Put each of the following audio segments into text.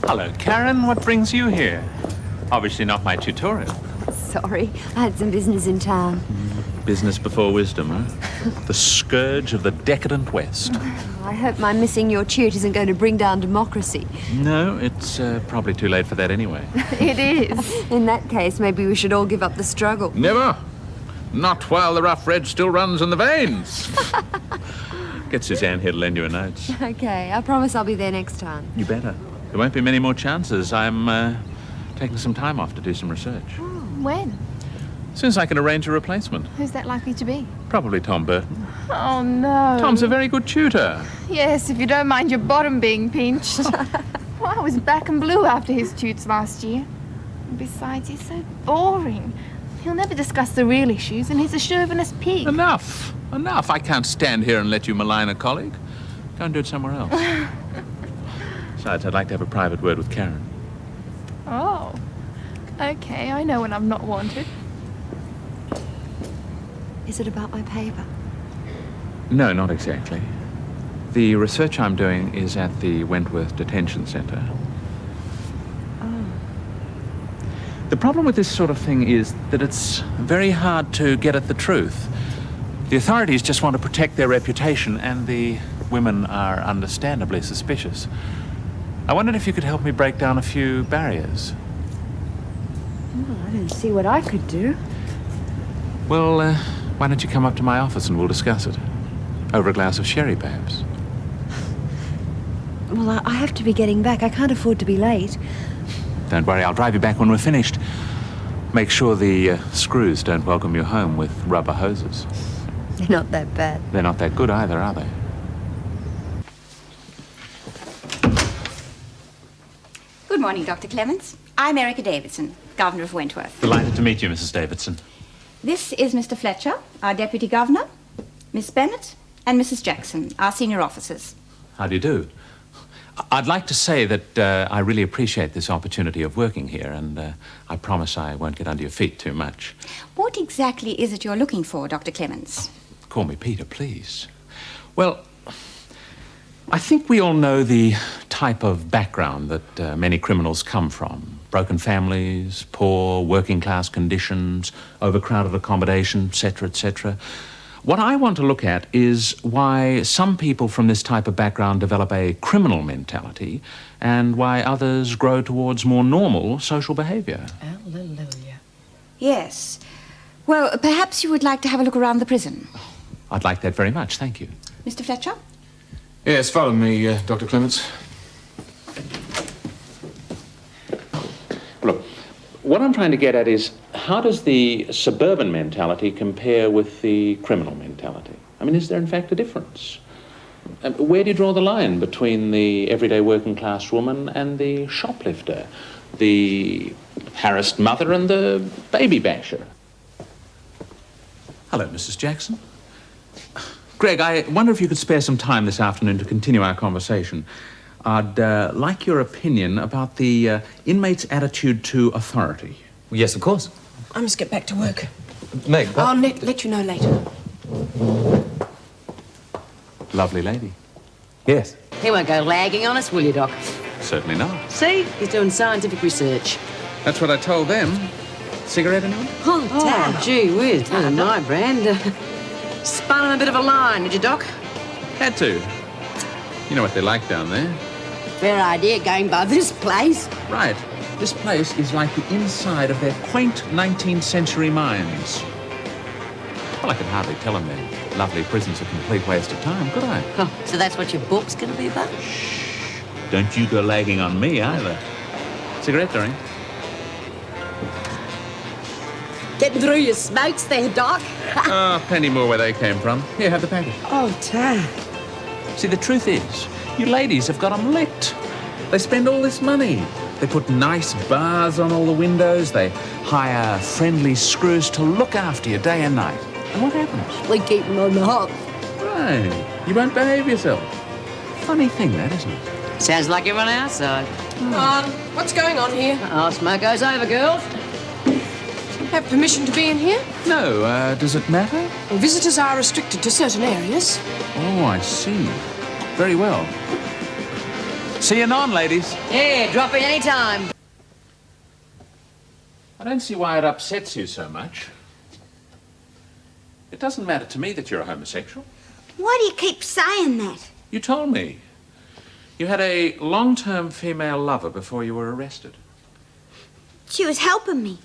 Hello, Karen. What brings you here? Obviously not my tutorial. Sorry, I had some business in town. Business before wisdom, huh? The scourge of the decadent West. I hope my missing your tute isn't going to bring down democracy. No, it's probably too late for that anyway. It is. In that case, maybe we should all give up the struggle. Never. Not while the rough red still runs in the veins. Get Suzanne here to lend you a note. Okay, I promise I'll be there next time. You better. There won't be many more chances. I'm taking some time off to do some research. When? As soon as I can arrange a replacement. Who's that likely to be? Probably Tom Burton. Oh, no. Tom's a very good tutor. Yes, if you don't mind your bottom being pinched. Well, I was black and blue after his tutes last year. And besides, he's so boring. He'll never discuss the real issues, and he's a chauvinist pig. Enough. Enough. I can't stand here and let you malign a colleague. Go and do it somewhere else. Besides, I'd like to have a private word with Karen. Oh. Okay, I know when I'm not wanted. Is it about my paper? No, not exactly. The research I'm doing is at the Wentworth Detention Centre. Oh. The problem with this sort of thing is that it's very hard to get at the truth. The authorities just want to protect their reputation, and the women are understandably suspicious. I wondered if you could help me break down a few barriers. Well, I don't see what I could do. Well, why don't you come up to my office and we'll discuss it? Over a glass of sherry, perhaps. Well, I have to be getting back. I can't afford to be late. Don't worry, I'll drive you back when we're finished. Make sure the screws don't welcome you home with rubber hoses. They're not that bad. They're not that good either, are they? Good morning, Dr. Clements. I'm Erica Davidson, Governor of Wentworth. Delighted to meet you, Mrs. Davidson. This is Mr. Fletcher, our Deputy Governor, Miss Bennett, and Mrs. Jackson, our senior officers. How do you do? I'd like to say that I really appreciate this opportunity of working here, and I promise I won't get under your feet too much. What exactly is it you're looking for, Dr. Clements? Call me Peter, please. Well, I think we all know the type of background that many criminals come from. Broken families, poor, working-class conditions, overcrowded accommodation, etc., etc. What I want to look at is why some people from this type of background develop a criminal mentality and why others grow towards more normal social behavior. Hallelujah. Yes. Well, perhaps you would like to have a look around the prison. I'd like that very much, thank you. Mr. Fletcher? Yes, follow me, Dr. Clements. Look, what I'm trying to get at is, how does the suburban mentality compare with the criminal mentality? I mean, is there in fact a difference? Where do you draw the line between the everyday working class woman and the shoplifter, the harassed mother and the baby basher? Hello, Mrs. Jackson. Greg, I wonder if you could spare some time this afternoon to continue our conversation. I'd like your opinion about the inmate's attitude to authority. Yes, of course. I must get back to work. Meg, what? I'll let you know later. Lovely lady. Yes. He won't go lagging on us, will you, Doc? Certainly not. See? He's doing scientific research. That's what I told them. Cigarette, anyone? Oh, gee whiz. Not my brand. Spun him a bit of a line, did you, Doc? Had to. You know what they're like down there. Fair idea going by this place. Right. This place is like the inside of their quaint 19th century mines. Well, I could hardly tell them their lovely prison's a complete waste of time, could I? Oh, so that's what your book's going to be about? Shh. Don't you go lagging on me either. Cigarette, Doreen? Getting through your smokes there, Doc. Plenty more where they came from. Here, have the package. Oh, Tad. See, the truth is, you ladies have got them licked. They spend all this money. They put nice bars on all the windows. They hire friendly screws to look after you day and night. And what happens? We keep them on the hop. Right. You won't behave yourself. Funny thing, that, isn't it? Sounds like everyone outside. What's going on here? Oh, smoke goes over, girls. Have permission to be in here? No, does it matter? Well, visitors are restricted to certain areas. Oh, I see. Very well. See you anon, ladies. Yeah, drop in any time. I don't see why it upsets you so much. It doesn't matter to me that you're a homosexual. Why do you keep saying that? You told me. You had a long-term female lover before you were arrested. She was helping me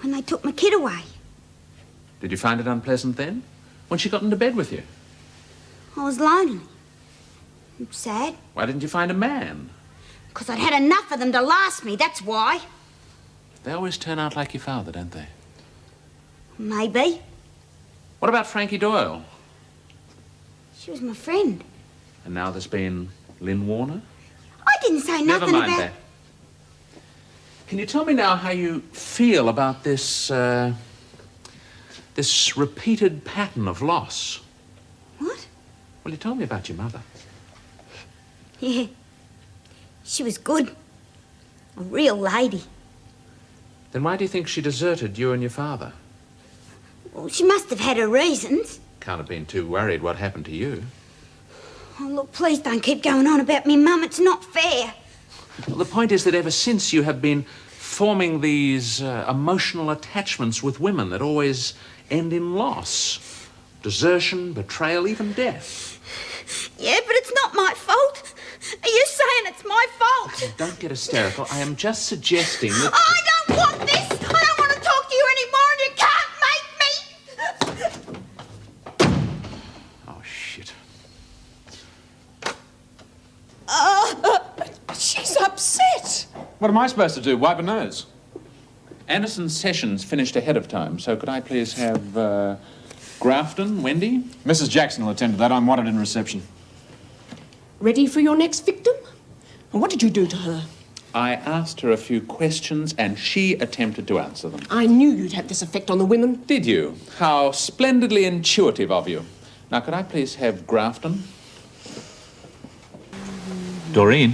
when they took my kid away. Did you find it unpleasant then? When she got into bed with you? I was lonely. I'm sad. Why didn't you find a man? Because I'd had enough of them to last me, that's why. They always turn out like your father, don't they? Maybe. What about Frankie Doyle? She was my friend. And now there's been Lynn Warner? I didn't say nothing Never mind about... that. Can you tell me now how you feel about this, this repeated pattern of loss? What? Well, you told me about your mother. Yeah. She was good. A real lady. Then why do you think she deserted you and your father? Well, she must have had her reasons. Can't have been too worried what happened to you. Oh, look, please don't keep going on about me, Mum. It's not fair. Well, the point is that ever since you have been forming these emotional attachments with women that always end in loss. Desertion, betrayal, even death. Yeah, but it's not my fault. Are you saying it's my fault? Don't get hysterical. I am just suggesting that... I don't want this! I don't want to talk to you anymore, and you can't make me! Oh, shit. She's upset. What am I supposed to do? Wipe her nose? Anderson's session's finished ahead of time, so could I please have Grafton, Wendy? Mrs. Jackson will attend to that. I'm wanted in reception. Ready for your next victim? And what did you do to her? I asked her a few questions and she attempted to answer them. I knew you'd have this effect on the women. Did you? How splendidly intuitive of you. Now, could I please have Grafton? Doreen?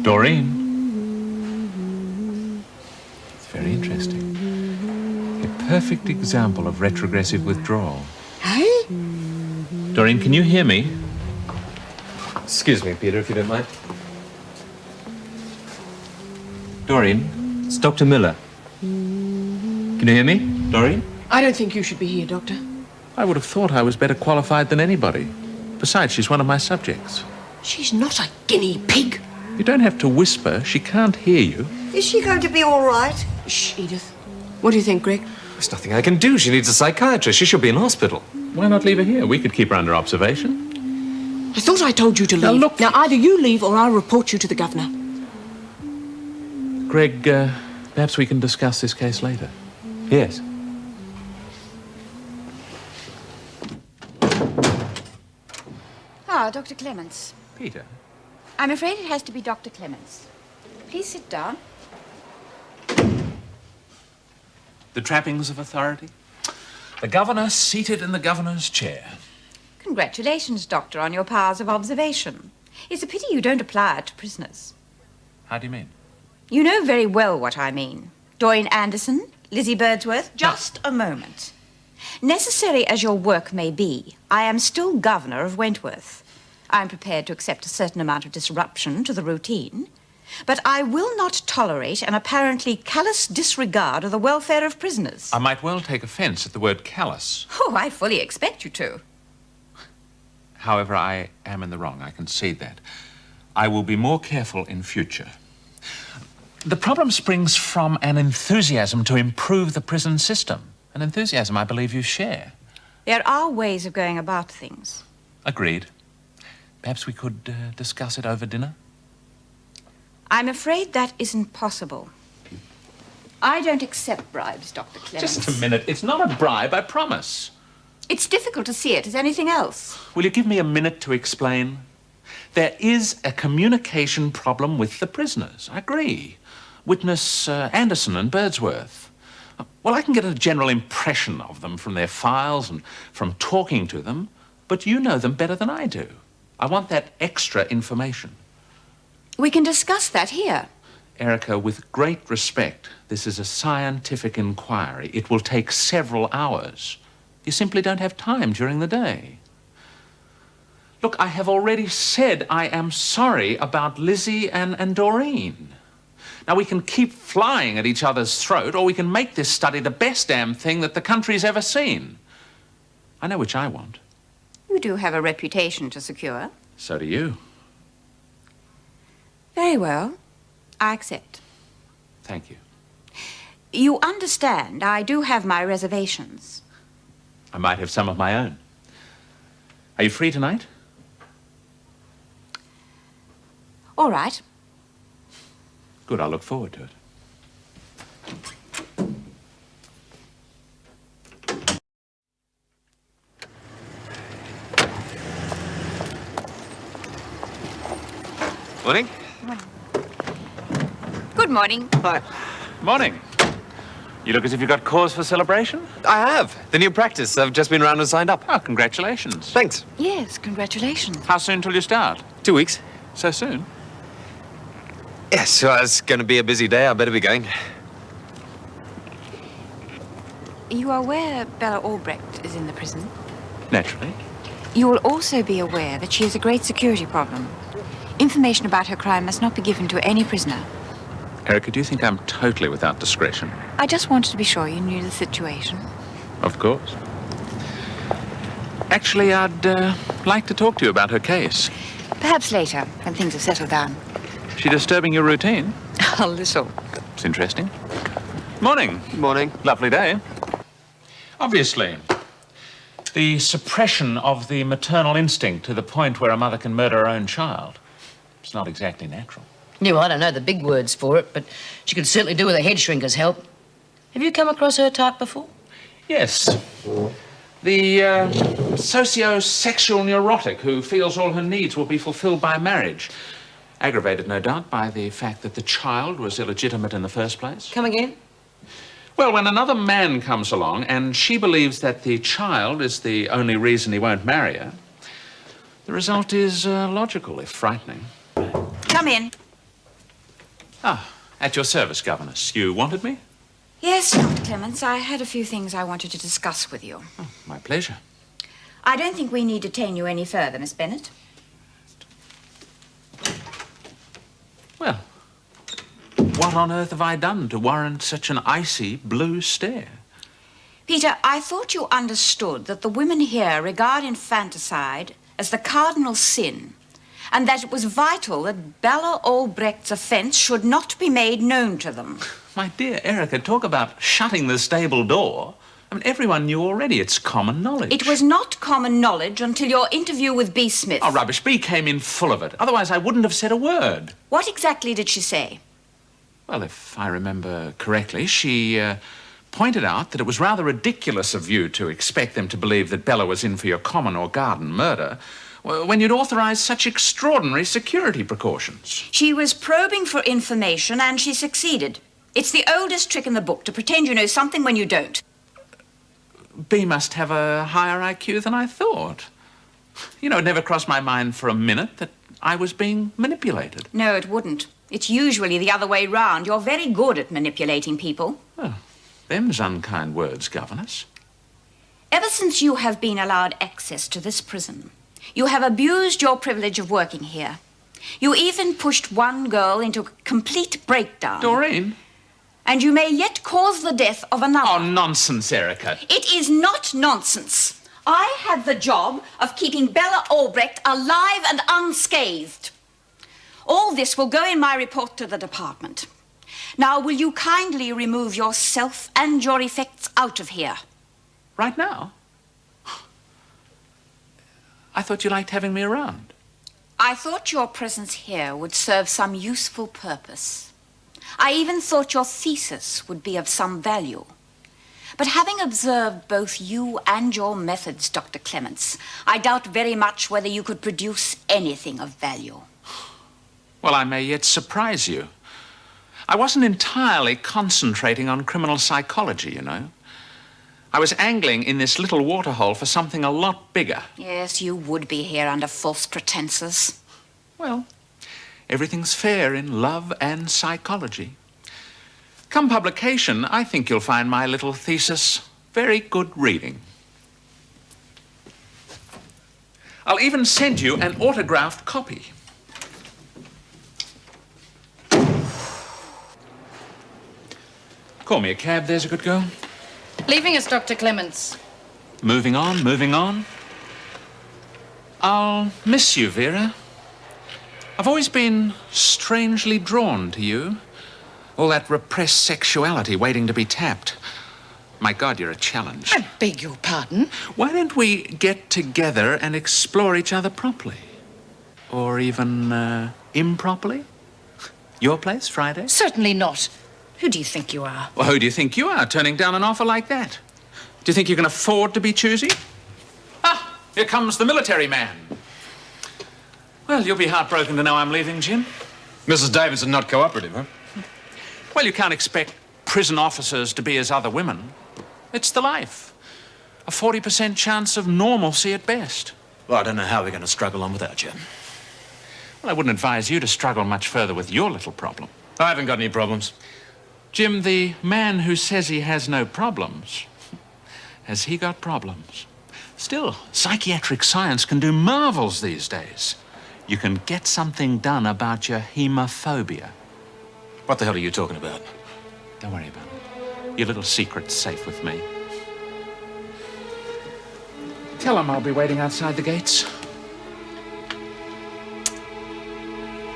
Doreen? It's very interesting. A perfect example of retrogressive withdrawal. Hey? Doreen, can you hear me? Excuse me, Peter, if you don't mind. Doreen? It's Dr. Miller. Can you hear me, Doreen? I don't think you should be here, Doctor. I would have thought I was better qualified than anybody. Besides, she's one of my subjects. She's not a guinea pig. You don't have to whisper. She can't hear you. Is she going to be all right? Shh, Edith. What do you think, Greg? There's nothing I can do. She needs a psychiatrist. She should be in hospital. Why not leave her here? We could keep her under observation. I thought I told you to leave. Now, look- Now, either you leave or I'll report you to the governor. Greg, perhaps we can discuss this case later. Yes. Ah, Dr. Clements. Peter? I'm afraid it has to be Dr. Clements. Please sit down. The trappings of authority? The governor seated in the governor's chair. Congratulations, Doctor, on your powers of observation. It's a pity you don't apply it to prisoners. How do you mean? You know very well what I mean. Doreen Anderson, Lizzie Birdsworth, just a moment. Necessary as your work may be, I am still governor of Wentworth. I'm prepared to accept a certain amount of disruption to the routine, but I will not tolerate an apparently callous disregard of the welfare of prisoners. I might well take offense at the word callous. Oh, I fully expect you to. However, I am in the wrong. I concede that. I will be more careful in future. The problem springs from an enthusiasm to improve the prison system. An enthusiasm I believe you share. There are ways of going about things. Agreed. Perhaps we could discuss it over dinner? I'm afraid that isn't possible. I don't accept bribes, Dr. Clements. Just a minute. It's not a bribe, I promise. It's difficult to see it as anything else. Will you give me a minute to explain? There is a communication problem with the prisoners. I agree. Witness Anderson and Birdsworth. Well, I can get a general impression of them from their files and from talking to them, but you know them better than I do. I want that extra information. We can discuss that here. Erica, with great respect, this is a scientific inquiry. It will take several hours. You simply don't have time during the day. Look, I have already said I am sorry about Lizzie and Doreen. Now, we can keep flying at each other's throat, or we can make this study the best damn thing that the country's ever seen. I know which I want. You do have a reputation to secure. So do you. Very well. I accept. Thank you. You understand, I do have my reservations. I might have some of my own. Are you free tonight? All right. Good, I'll look forward to it. Morning. Good morning. Hi. Morning. You look as if you've got cause for celebration. I have. The new practice. I've just been round and signed up. Oh, congratulations. Thanks. Yes, congratulations. How soon till you start? 2 weeks. So soon? Yes, well, it's going to be a busy day. I better be going. You are aware Bella Albrecht is in the prison? Naturally. You will also be aware that she has a great security problem. Information about her crime must not be given to any prisoner. Erica, do you think I'm totally without discretion? I just wanted to be sure you knew the situation. Of course. Actually, I'd like to talk to you about her case. Perhaps later, when things have settled down. She disturbing your routine? A little. It's interesting. Morning. Morning. Lovely day. Obviously, the suppression of the maternal instinct to the point where a mother can murder her own child. It's not exactly natural. Yeah, well, I don't know the big words for it, but she could certainly do with a head shrinker's help. Have you come across her type before? Yes. The socio-sexual neurotic who feels all her needs will be fulfilled by marriage. Aggravated, no doubt, by the fact that the child was illegitimate in the first place. Come again? Well, when another man comes along and she believes that the child is the only reason he won't marry her, the result is logical, if frightening. Come in. Ah, at your service, Governess. You wanted me? Yes, Dr. Clements, I had a few things I wanted to discuss with you. Oh, my pleasure. I don't think we need detain you any further, Miss Bennett. Well, what on earth have I done to warrant such an icy blue stare? Peter, I thought you understood that the women here regard infanticide as the cardinal sin, and that it was vital that Bella Albrecht's offense should not be made known to them. My dear Erica, talk about shutting the stable door. I mean, everyone knew already. It's common knowledge. It was not common knowledge until your interview with B. Smith. Oh, rubbish. B came in full of it. Otherwise, I wouldn't have said a word. What exactly did she say? Well, if I remember correctly, she pointed out that it was rather ridiculous of you to expect them to believe that Bella was in for your common or garden murder when you'd authorized such extraordinary security precautions. She was probing for information, and she succeeded. It's the oldest trick in the book, to pretend you know something when you don't. B must have a higher IQ than I thought. You know, it never crossed my mind for a minute that I was being manipulated. No, it wouldn't. It's usually the other way round. You're very good at manipulating people. Well, them's unkind words, Governess. Ever since you have been allowed access to this prison, you have abused your privilege of working here. You even pushed one girl into a complete breakdown. Doreen? And you may yet cause the death of another. Oh, nonsense, Erica. It is not nonsense. I have the job of keeping Bella Albrecht alive and unscathed. All this will go in my report to the department. Now, will you kindly remove yourself and your effects out of here? Right now? I thought you liked having me around. I thought your presence here would serve some useful purpose. I even thought your thesis would be of some value. But having observed both you and your methods, Dr. Clements, I doubt very much whether you could produce anything of value. Well, I may yet surprise you. I wasn't entirely concentrating on criminal psychology, you know. I was angling in this little waterhole for something a lot bigger. Yes, you would be here under false pretenses. Well, everything's fair in love and psychology. Come publication, I think you'll find my little thesis very good reading. I'll even send you an autographed copy. Call me a cab, there's a good girl. Leaving us, Dr. Clements. Moving on, moving on. I'll miss you, Vera. I've always been strangely drawn to you. All that repressed sexuality waiting to be tapped. My God, you're a challenge. I beg your pardon? Why don't we get together and explore each other properly? Or even improperly? Your place, Friday? Certainly not. Who do you think you are? Well, who do you think you are, turning down an offer like that? Do you think you can afford to be choosy? Ah, here comes the military man. Well, you'll be heartbroken to know I'm leaving, Jim. Mrs. Davidson not cooperative, huh? Well, you can't expect prison officers to be as other women. It's the life. A 40% chance of normalcy at best. Well, I don't know how we're going to struggle on without you. Well, I wouldn't advise you to struggle much further with your little problem. I haven't got any problems. Jim, the man who says he has no problems, has he got problems? Still, psychiatric science can do marvels these days. You can get something done about your hemophobia. What the hell are you talking about? Don't worry about it. Your little secret's safe with me. Tell him I'll be waiting outside the gates.